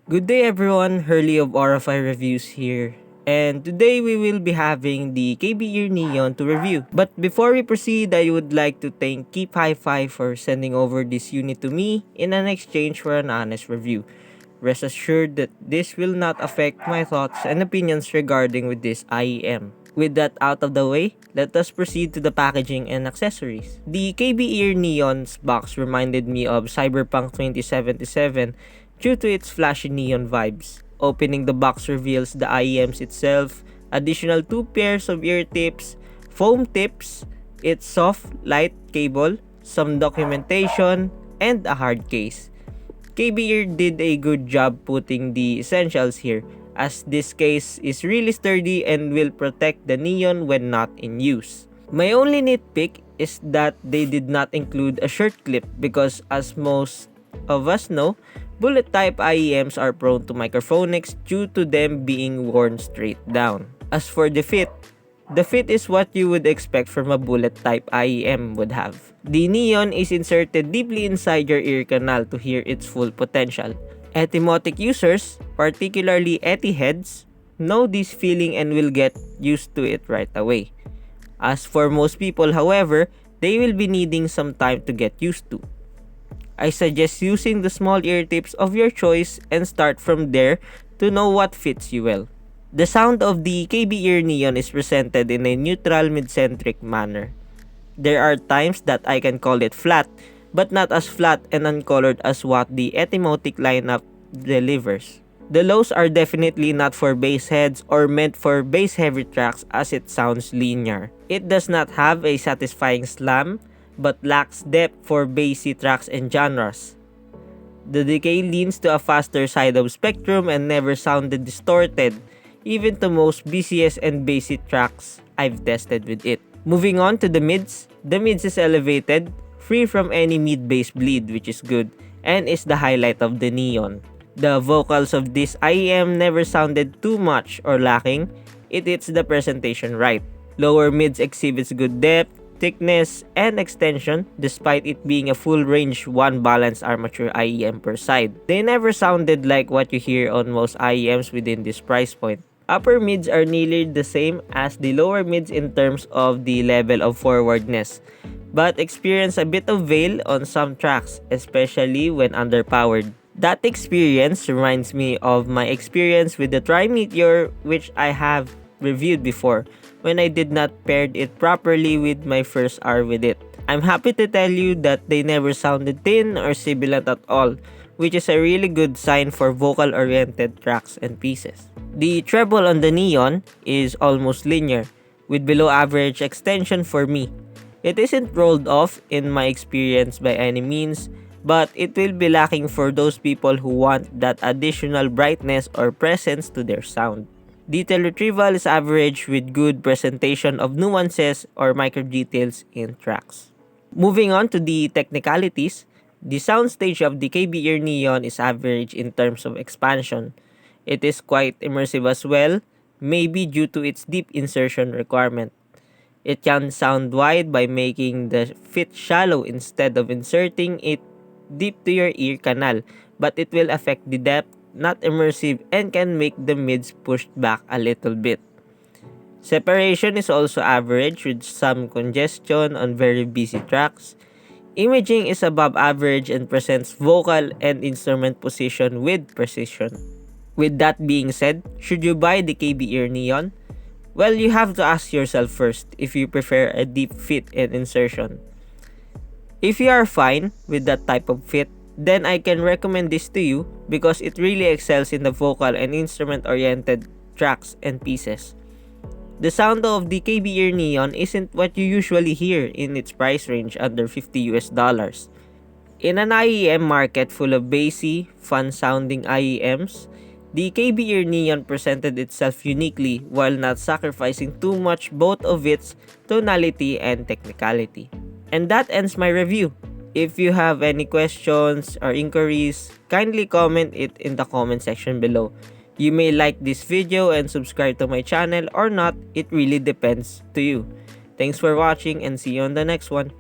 Good day everyone, Hurley of Orify Reviews here. And today we will be having the KB Ear Neon to review. But before we proceed, I would like to thank Keep Hi-Fi for sending over this unit to me in an exchange for an honest review. Rest assured that this will not affect my thoughts and opinions regarding with this IEM. With that out of the way, let us proceed to the packaging and accessories. The KB Ear Neon's box reminded me of Cyberpunk 2077 due to its flashy neon vibes. Opening the box reveals the IEMs itself, additional two pairs of ear tips, foam tips, its soft, light cable, some documentation, and a hard case. KBR did a good job putting the essentials here, as this case is really sturdy and will protect the neon when not in use. My only nitpick is that they did not include a shirt clip because as most of us know, bullet type IEMs are prone to microphonics due to them being worn straight down. As for the fit is what you would expect from a bullet type IEM would have. The neon is inserted deeply inside your ear canal to hear its full potential. Etymotic users, particularly Eti heads, know this feeling and will get used to it right away. As for most people, however, they will be needing some time to get used to. I suggest using the small ear tips of your choice and start from there to know what fits you well. The sound of the KB Ear Neon is presented in a neutral mid-centric manner. There are times that I can call it flat, but not as flat and uncolored as what the Etymotic lineup delivers. The lows are definitely not for bass heads or meant for bass heavy tracks as it sounds linear. It does not have a satisfying slam, but lacks depth for bassy tracks and genres. The decay leans to a faster side of spectrum and never sounded distorted, even to most BCS and bassy tracks I've tested with it. Moving on to the mids is elevated, free from any mid-bass bleed, which is good, and is the highlight of the neon. The vocals of this IEM never sounded too much or lacking, it hits the presentation right. Lower mids exhibits good depth, thickness, and extension despite it being a full-range one balanced armature IEM per side. They never sounded like what you hear on most IEMs within this price point. Upper mids are nearly the same as the lower mids in terms of the level of forwardness, but experience a bit of veil on some tracks, especially when underpowered. That experience reminds me of my experience with the Tri-Meteor, which I have reviewed before, when I did not pair it properly with my first R with it. I'm happy to tell you that they never sounded thin or sibilant at all, which is a really good sign for vocal-oriented tracks and pieces. The treble on the neon is almost linear, with below average extension for me. It isn't rolled off in my experience by any means, but it will be lacking for those people who want that additional brightness or presence to their sound. Detail retrieval is average with good presentation of nuances or micro details in tracks. Moving on to the technicalities, the soundstage of the KB Ear Neon is average in terms of expansion. It is quite immersive as well, maybe due to its deep insertion requirement. It can sound wide by making the fit shallow instead of inserting it deep to your ear canal, but it will affect the depth, not immersive, and can make the mids pushed back a little bit. Separation is also average with some congestion on very busy tracks. Imaging is above average and presents vocal and instrument position with precision. With that being said, should you buy the KB Ear Neon? Well, you have to ask yourself first if you prefer a deep fit and insertion. If you are fine with that type of fit, then I can recommend this to you because it really excels in the vocal and instrument-oriented tracks and pieces. The sound of the KB Ear Neon isn't what you usually hear in its price range under $50. In an IEM market full of bassy, fun-sounding IEMs, the KB Ear Neon presented itself uniquely while not sacrificing too much both of its tonality and technicality. And that ends my review. If you have any questions or inquiries, kindly comment it in the comment section below. You may like this video and subscribe to my channel or not, it really depends to you. Thanks for watching and see you on the next one.